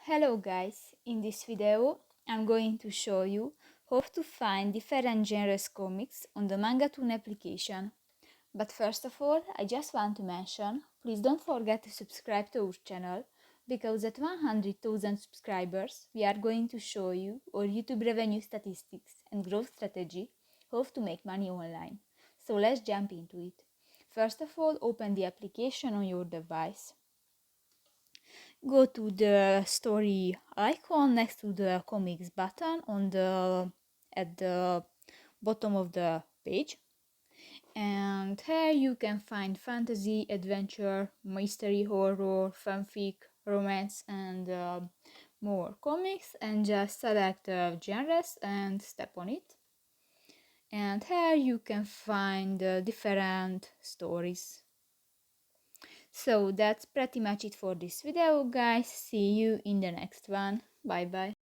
Hello guys, in this video I'm going to show you how to find different genres comics on the MangaTOON application. But first of all, I just want to mention, please don't forget to subscribe to our channel, because at 100,000 subscribers we are going to show you our YouTube revenue statistics and growth strategy, how to make money online. So let's jump into it. First of all, open the application on your device. Go to the story icon next to the comics button at the bottom of the page, and here you can find fantasy, adventure, mystery, horror, fanfic, romance, and more comics, and just select genres and step on it, and here you can find different stories. So that's pretty much it for this video, guys. See you in the next one. Bye bye.